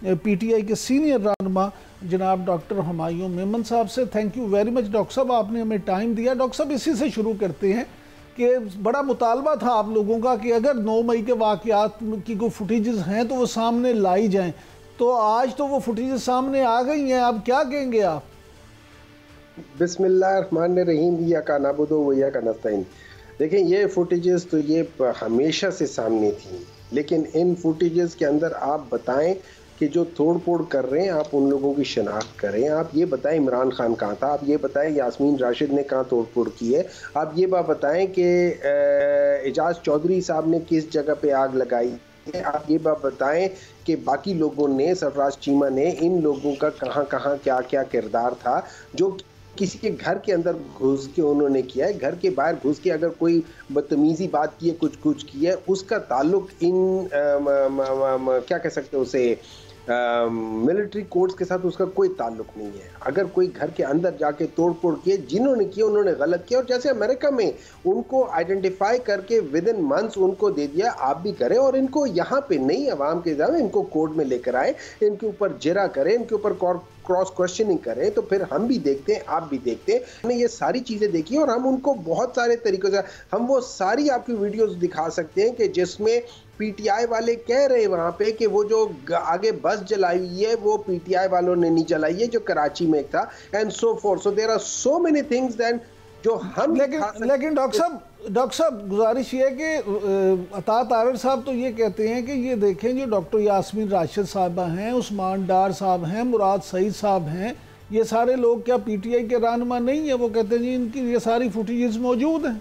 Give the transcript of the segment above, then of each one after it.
PTI के senior रहनुमा जनाब डॉक्टर हुमायूं मेमन साहब से। Thank you very much doctor साहब, आपने हमें टाइम दिया। डॉक्टर साहब, इसी से शुरू करते हैं कि बड़ा मुतालबा था आप लोगों का कि अगर 9 मई के वाक़यात की कोई फुटेजेस हैं तो वो सामने लाई जाएं, तो आज तो वो फुटेजेस सामने आ गई हैं, अब क्या कहेंगे आप? बिस्मिल्लाहिर्रहमानिर्रहीम, इय्याका नअबुदु व इय्याका नस्तईन। देखें, ये फुटेजेस तो ये हमेशा से सामने थी, लेकिन इन फुटेजेस के अंदर आप बताएं कि जो तोड़ फोड़ कर रहे हैं आप उन लोगों की शनाख्त करें। आप ये बताएं इमरान खान कहाँ था, आप ये बताएं यास्मीन राशिद ने कहाँ तोड़ फोड़ की है, आप ये बात बताएं कि एजाज चौधरी साहब ने किस जगह पे आग लगाई है, आप ये बात बताएं कि बाकी लोगों ने, सरफराज चीमा ने, इन लोगों का कहाँ कहाँ क्या क्या किरदार था जो किसी के घर के अंदर घुस के उन्होंने किया है। घर के बाहर घुस के अगर कोई बदतमीजी बात की है, कुछ की है, उसका ताल्लुक इन क्या कह सकते हैं उसे, मिलिट्री कोर्ट्स के साथ उसका कोई ताल्लुक नहीं है। अगर कोई घर के अंदर जाके तोड़ फोड़ किए, जिन्होंने किया उन्होंने गलत किया, और जैसे अमेरिका में उनको आइडेंटिफाई करके विद इन मंथ्स उनको दे दिया, आप भी करें और इनको यहाँ पे नई आवाम के सामने इनको कोर्ट में लेकर आए, इनके ऊपर जिरा करें, इनके ऊपर क्रॉस क्वेश्चनिंग करें, तो फिर हम भी देखते हैं, आप भी देखते हैं। हमने ये सारी चीजें देखी और हम उनको बहुत सारे तरीकों से, हम वो सारी आपकी वीडियोस दिखा सकते हैं कि जिसमें पीटीआई वाले कह रहे हैं वहां पे कि वो जो आगे बस जलाई हुई है वो पीटीआई वालों ने नहीं जलाई है, जो कराची में था, and so forth. So there are so many things then जो हम लेकिन डॉक्टर साहब गुजारिश ये है कि अता तारड़ साहब तो ये कहते हैं कि ये देखें जो डॉक्टर यास्मीन राशिद साहबा हैं, उस्मान डार साहब हैं, मुराद सईद साहब हैं, ये सारे लोग क्या पीटीआई के रहनुमा नहीं है? वो कहते हैं जी इनकी ये सारी फुटेजेस मौजूद हैं।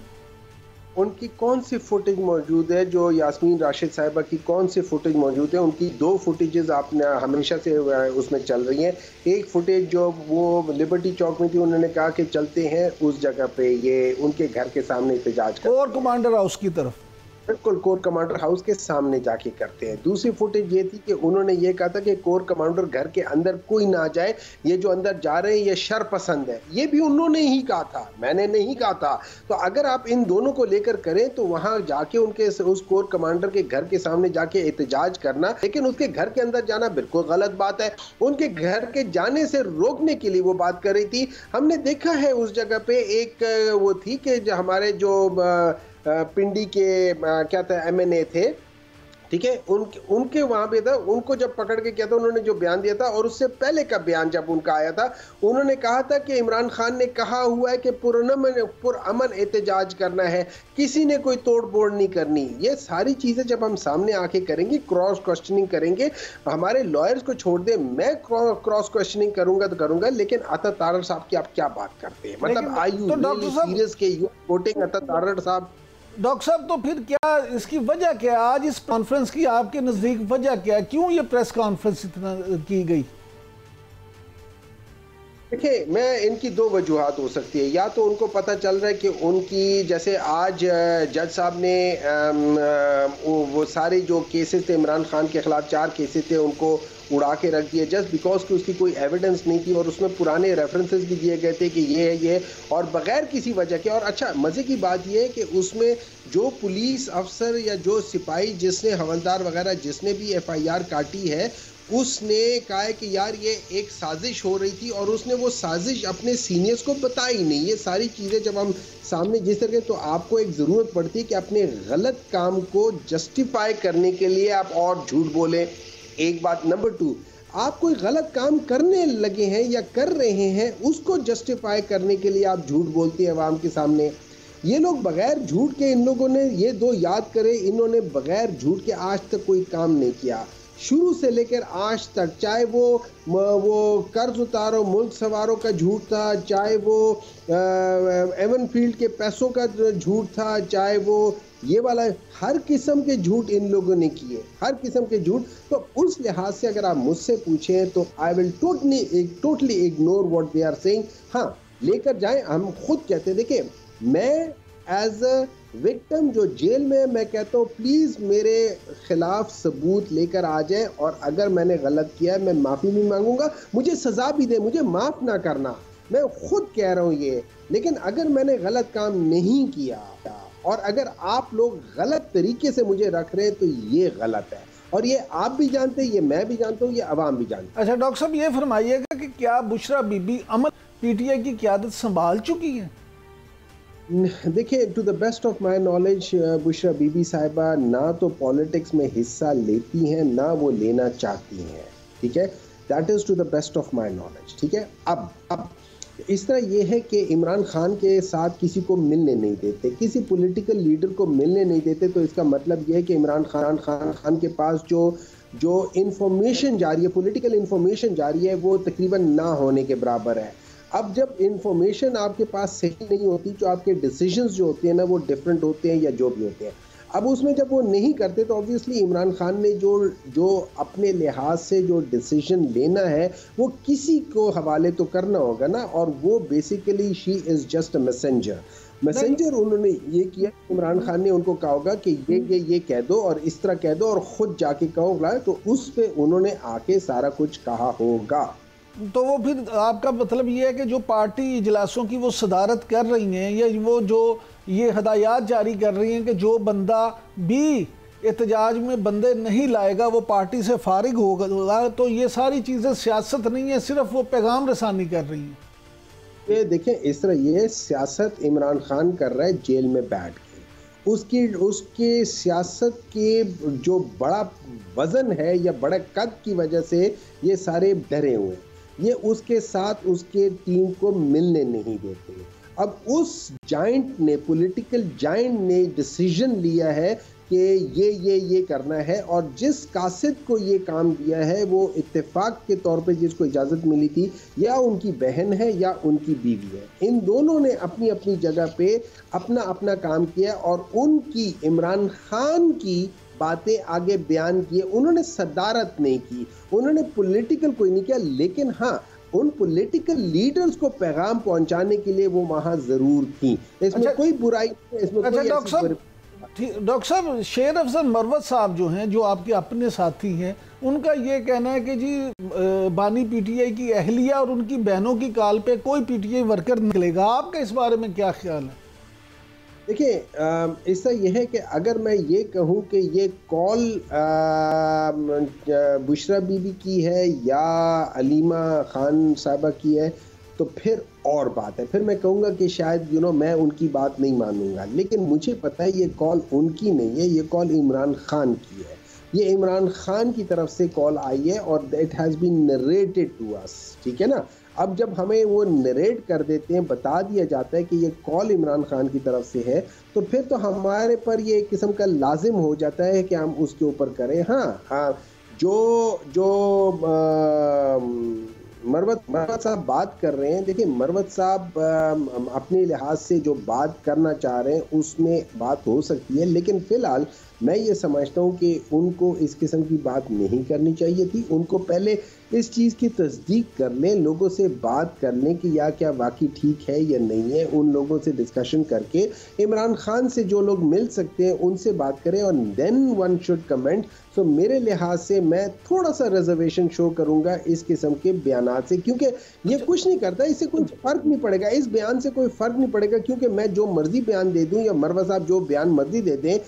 उनकी कौन सी फुटेज मौजूद है? जो यास्मीन राशिद साहिबा की कौन सी फुटेज मौजूद है? उनकी 2 फुटेजेस आपने हमेशा से उसमें चल रही हैं। एक फुटेज जो वो लिबर्टी चौक में थी, उन्होंने कहा कि चलते हैं उस जगह पे, ये उनके घर के सामने एहतजाज कर, कोर कमांडर हाउस की तरफ, बिल्कुल कोर कमांडर हाउस के सामने जाके करते हैं। दूसरी फुटेज ये थी कि उन्होंने ये कहा था कि कोर कमांडर घर के अंदर कोई ना जाए, ये जो अंदर जा रहे हैं ये शर पसंद है। ये भी उन्होंने ही कहा था, मैंने नहीं कहा था। तो अगर आप इन दोनों को लेकर करें तो वहां जाके उनके उस कोर कमांडर के घर के सामने जाके एहतजाज करना, लेकिन उसके घर के अंदर जाना बिल्कुल गलत बात है। उनके घर के जाने से रोकने के लिए वो बात कर रही थी। हमने देखा है उस जगह पे एक वो थी कि जो हमारे जो पिंडी के क्या था MNA थे, ठीक है, उनके वहां पे था, उनको जब पकड़ के किया था, उन्होंने जो बयान दिया था और उससे पहले का बयान जब उनका आया था, उन्होंने कहा था कि इमरान खान ने कहा हुआ है कि पुरअमन एहतजाज करना है, किसी ने कोई तोड़ फोड़ नहीं करनी। ये सारी चीजें जब हम सामने आके करेंगे, क्रॉस क्वेश्चनिंग करेंगे, हमारे लॉयर्स को छोड़ दे, मैं क्रॉस क्वेश्चनिंग करूंगा तो करूंगा, लेकिन अता तारड़ साहब की आप क्या बात करते हैं? मतलब आई यू रियली सीरियस के यू कोटिंग अता तारड़ साहब? डॉक्टर साहब, तो फिर क्या इसकी वजह क्या है? आज इस कॉन्फ्रेंस की आपके नज़दीक वजह क्या है? क्यों ये प्रेस कॉन्फ्रेंस इतना की गई? देखिए, मैं इनकी 2 वजूहात हो सकती है। या तो उनको पता चल रहा है कि उनकी, जैसे आज जज साहब ने वो सारे जो केसेस थे इमरान खान के खिलाफ, 4 केसेस थे, उनको उड़ा के रख दिए जस्ट बिकॉज कि उसकी कोई एविडेंस नहीं थी और उसमें पुराने रेफरेंसेस भी दिए गए थे कि ये है ये, और बगैर किसी वजह के। और अच्छा, मज़े की बात ये है कि उसमें जो पुलिस अफसर या जो सिपाही जिसने, हवलदार वगैरह जिसने भी FIR काटी है, उसने कहा है कि यार ये एक साजिश हो रही थी और उसने वो साजिश अपने सीनियर्स को बताई नहीं। ये सारी चीज़ें जब हम सामने जिस तरह, तो आपको एक ज़रूरत पड़ती है कि अपने गलत काम को जस्टिफाई करने के लिए आप और झूठ बोलें, एक बात। नंबर 2, आप कोई गलत काम करने लगे हैं या कर रहे हैं, उसको जस्टिफाई करने के लिए आप झूठ बोलते हैं अवाम के सामने। ये लोग बगैर झूठ के, इन लोगों ने ये 2 याद करें, इन्होंने बगैर झूठ के आज तक कोई काम नहीं किया, शुरू से लेकर आज तक। चाहे वो कर्ज उतारो मुल्क सवारों का झूठ था, चाहे वो एवन फील्ड के पैसों का झूठ था, चाहे वो ये वाला, हर किस्म के झूठ इन लोगों ने किए, हर किस्म के झूठ। तो उस लिहाज से अगर आप मुझसे पूछें तो I will totally ignore what they are saying. हाँ, लेकर जाएं, हम खुद कहते हैं। देखिए, मैं एज अ विक्टिम जो जेल में, मैं कहता हूँ प्लीज़ मेरे खिलाफ सबूत लेकर आ जाए, और अगर मैंने गलत किया है मैं माफ़ी भी मांगूंगा, मुझे सज़ा भी दे, मुझे माफ़ ना करना, मैं खुद कह रहा हूँ ये। लेकिन अगर मैंने गलत काम नहीं किया और अगर आप लोग गलत तरीके से मुझे रख रहे हैं तो ये गलत है। और ये आप भी जानते हैं, ये मैं भी जानता हूँ, ये अवाम भी जानते हैं। अच्छा डॉक्टर साहब ये फरमाइएगा कि क्या बुशरा बीबी अमन पीटीआई की क़यादत संभाल चुकी हैं? देखिए, to the best of my knowledge Bushra Bibi साहिबा ना तो पॉलिटिक्स में हिस्सा लेती हैं, ना वो लेना चाहती हैं, ठीक है। That is to the best of my knowledge, ठीक है। अब इस तरह ये है कि इमरान खान के साथ किसी को मिलने नहीं देते, किसी पॉलिटिकल लीडर को मिलने नहीं देते, तो इसका मतलब ये है कि इमरान खान के पास जो इंफॉर्मेशन जारी है, पॉलिटिकल इंफॉर्मेशन जारी है, वो तकरीबन ना होने के बराबर है। अब जब इंफॉर्मेशन आपके पास सही नहीं होती, जो आपके डिसीजंस जो होते हैं ना, वो डिफरेंट होते हैं या जो भी होते हैं। अब उसमें जब वो नहीं करते तो ऑब्वियसली इमरान खान ने जो अपने लिहाज से जो डिसीजन लेना है वो किसी को हवाले तो करना होगा ना, और वो basically she is just a messenger उन्होंने ये किया। इमरान खान ने उनको कहा होगा कि ये कह दो और इस तरह कह दो और ख़ुद जाके कहो, तो उस पे उन्होंने आके सारा कुछ कहा होगा। तो वो फिर आपका मतलब ये है कि जो पार्टी इजलासों की वो सदारत कर रही हैं, या वो जो ये हदायत जारी कर रही हैं कि जो बंदा भी एहतजाज में बंदे नहीं लाएगा वो पार्टी से फारिग होगा, तो ये सारी चीज़ें सियासत नहीं है, सिर्फ वो पैगाम रसानी कर रही हैं? ये देखें, इस तरह ये सियासत इमरान खान कर रहा है जेल में बैठ के। उसके सियासत के जो बड़ा वज़न है या बड़े कद की वजह से ये सारे डरे हुए हैं, ये उसके साथ उसके टीम को मिलने नहीं देते। अब उस जाइंट ने, पॉलिटिकल जाइंट ने डिसीजन लिया है कि ये करना है, और जिस कासिद को ये काम दिया है वो इत्तेफाक के तौर पे जिसको इजाज़त मिली थी, या उनकी बहन है या उनकी बीवी है। इन दोनों ने अपनी अपनी जगह पे अपना अपना काम किया, और उनकी इमरान खान की बातें आगे बयान किए। उन्होंने सदारत नहीं की, उन्होंने पॉलिटिकल कोई नहीं किया, लेकिन हाँ उन पॉलिटिकल लीडर्स को पैगाम पहुंचाने के लिए वो वहां जरूर थी। इसमें कोई बुराई नहीं, इसमें कोई डॉक्टर साहब शेर अफजल मरवत साहब जो हैं, जो आपके अपने साथी हैं, उनका ये कहना है कि जी बानी पीटीआई की अहलिया और उनकी बहनों की कॉल पे कोई पीटीआई वर्कर निकलेगा। आपका इस बारे में क्या ख्याल है? देखिए, इससे यह है कि अगर मैं ये कहूँ कि ये कॉल बुशरा बीबी की है या अलीमा खान साहबा की है, तो फिर और बात है, फिर मैं कहूँगा कि शायद मैं उनकी बात नहीं मानूंगा। लेकिन मुझे पता है ये कॉल उनकी नहीं है, ये कॉल इमरान खान की है। ये इमरान खान की तरफ से कॉल आई है और it has been narrated to us, ठीक है ना। अब जब हमें वो नरेट कर देते हैं, बता दिया जाता है कि ये कॉल इमरान खान की तरफ से है, तो फिर तो हमारे पर ये एक किस्म का लाजिम हो जाता है कि हम उसके ऊपर करें। हाँ, जो मरवत साहब बात कर रहे हैं, देखिए मरवत साहब अपने लिहाज से जो बात करना चाह रहे हैं उसमें बात हो सकती है, लेकिन फ़िलहाल मैं ये समझता हूँ कि उनको इस किस्म की बात नहीं करनी चाहिए थी। उनको पहले इस चीज़ की तस्दीक कर लें, लोगों से बात कर लें कि या क्या वाकई ठीक है या नहीं है। उन लोगों से डिस्कशन करके, इमरान खान से जो लोग मिल सकते हैं उनसे बात करें, और देन वन शुड कमेंट। तो मेरे लिहाज से मैं थोड़ा सा रिजर्वेशन शो करूँगा इस किस्म के बयानात से, क्योंकि ये कुछ नहीं करता, इससे कोई फ़र्क नहीं पड़ेगा, इस बयान से कोई फ़र्क नहीं पड़ेगा, क्योंकि मैं जो मर्जी बयान दे दूँ या मरवत साहब जो बयान मर्जी दे दें,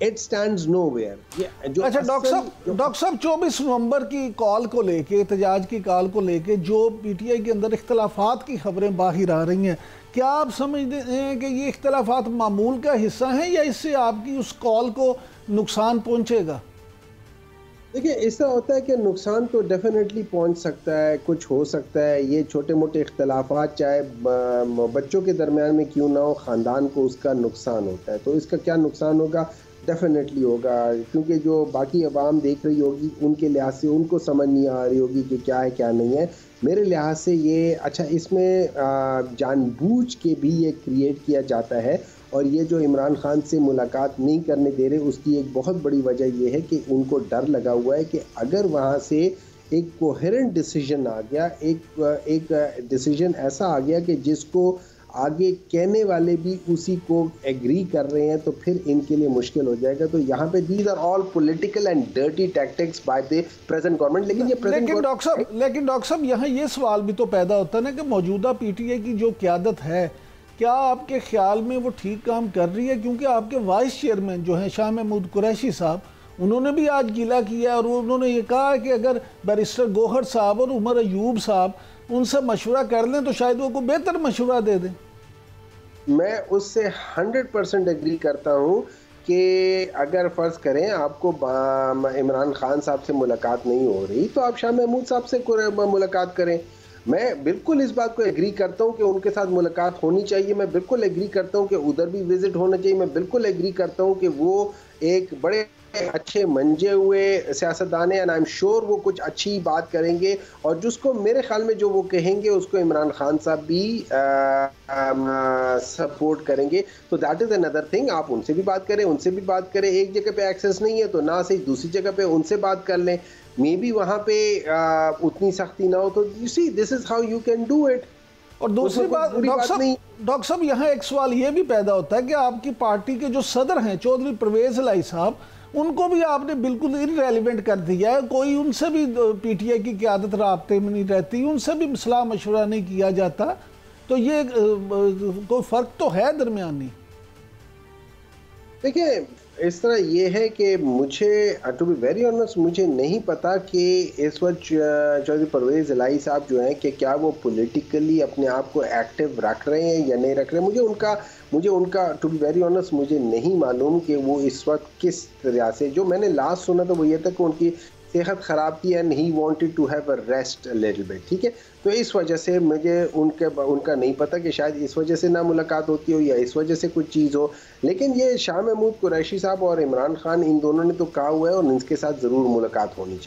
It stands nowhere। अच्छा डॉक्टर साहब 24 नवंबर की कॉल को लेके, एहतजाज की कॉल को लेके जो पीटीआई के अंदर इख्तलाफात की खबरें बाहर आ रही हैं, क्या आप समझते हैं कि ये इख्तलाफात मामूल का हिस्सा हैं या इससे आपकी उस कॉल को नुकसान पहुंचेगा? देखिए, इस तरह होता है कि नुकसान तो डेफिनेटली पहुंच सकता है, कुछ हो सकता है। ये छोटे मोटे इख्तलाफात चाहे बच्चों के दरमियान में क्यों ना हो, ख़ानदान को उसका नुकसान होता है। तो इसका क्या नुकसान होगा? डेफिनेटली होगा, क्योंकि जो बाकी अवाम देख रही होगी उनके लिहाज से उनको समझ नहीं आ रही होगी कि क्या है क्या नहीं है। मेरे लिहाज से ये अच्छा, इसमें जानबूझ के भी ये क्रिएट किया जाता है, और ये जो इमरान खान से मुलाकात नहीं करने दे रहे, उसकी एक बहुत बड़ी वजह ये है कि उनको डर लगा हुआ है कि अगर वहाँ से एक कोहेरेंट डिसीजन आ गया, एक डिसीजन ऐसा आ गया कि जिसको आगे कहने वाले भी उसी को एग्री कर रहे हैं, तो फिर इनके लिए मुश्किल हो जाएगा। तो यहाँ पे these are all political and dirty tactics by the present government. लेकिन डॉक्टर साहब यहाँ ये सवाल भी तो पैदा होता है ना कि मौजूदा पीटीआई की जो क़यादत है, क्या आपके ख्याल में वो ठीक काम कर रही है? क्योंकि आपके वाइस चेयरमैन जो हैं शाह महमूद कुरैशी साहब, उन्होंने भी आज गिला किया और उन्होंने ये कहा कि अगर बैरिस्टर गौहर साहब और उमर अयूब साहब उनसे मशवरा कर लें तो शायद वो को बेहतर मशवरा दे दें। मैं उससे 100% एग्री करता हूँ कि अगर फ़र्ज़ करें आपको इमरान खान साहब से मुलाकात नहीं हो रही तो आप शाह महमूद साहब से मुलाकात करें। मैं बिल्कुल इस बात को एग्री करता हूँ कि उनके साथ मुलाकात होनी चाहिए, मैं बिल्कुल एग्री करता हूँ कि उधर भी विज़िट होना चाहिए, मैं बिल्कुल एग्री करता हूँ कि वो एक बड़े अच्छे मंजे हुए सियासतदान हैं एंड आई एम श्योर वो कुछ अच्छी बात करेंगे और जिसको मेरे ख्याल में जो वो कहेंगे उसको इमरान खान साहब भी सपोर्ट करेंगे। तो दैट इज़ अनदर थिंग। आप उनसे भी बात करें, उनसे भी बात करें। एक जगह पे एक्सेस नहीं है तो ना सही दूसरी जगह पे उनसे बात कर लें, मे बी वहाँ पे उतनी सख्ती ना हो। तो you see this is how you can do it. और दूसरी बात डॉक्टर साहब यहाँ एक सवाल ये भी पैदा होता है कि आपकी पार्टी के जो सदर हैं चौधरी परवेज इलाही साहब, उनको भी आपने बिल्कुल इररेलेवेंट कर दिया है। कोई उनसे भी पीटीआई की क़यादत राब्ते में नहीं रहती, उनसे भी सलाह मशवरा नहीं किया जाता। तो ये कोई फ़र्क तो है दरमियानी। देखिए इस तरह ये है कि मुझे टू बी वेरी ऑनेस्ट मुझे नहीं पता कि इस वक्त चौधरी परवेज़ इलाही साहब जो हैं कि क्या वो पॉलिटिकली अपने आप को एक्टिव रख रहे हैं या नहीं रख रहे हैं। मुझे उनका टू बी वेरी ऑनेस्ट मुझे नहीं मालूम कि वो इस वक्त किस तरह से, जो मैंने लास्ट सुना तो वो ये था कि उनकी सेहत ख़राब थी and he wanted to have a rest a little bit. ठीक है, तो इस वजह से मुझे उनका नहीं पता कि शायद इस वजह से ना मुलाकात होती हो या इस वजह से कुछ चीज़ हो। लेकिन ये शाह महमूद कुरैशी साहब और इमरान खान इन दोनों ने तो कहा हुआ है और इनके साथ ज़रूर मुलाकात होनी चाहिए।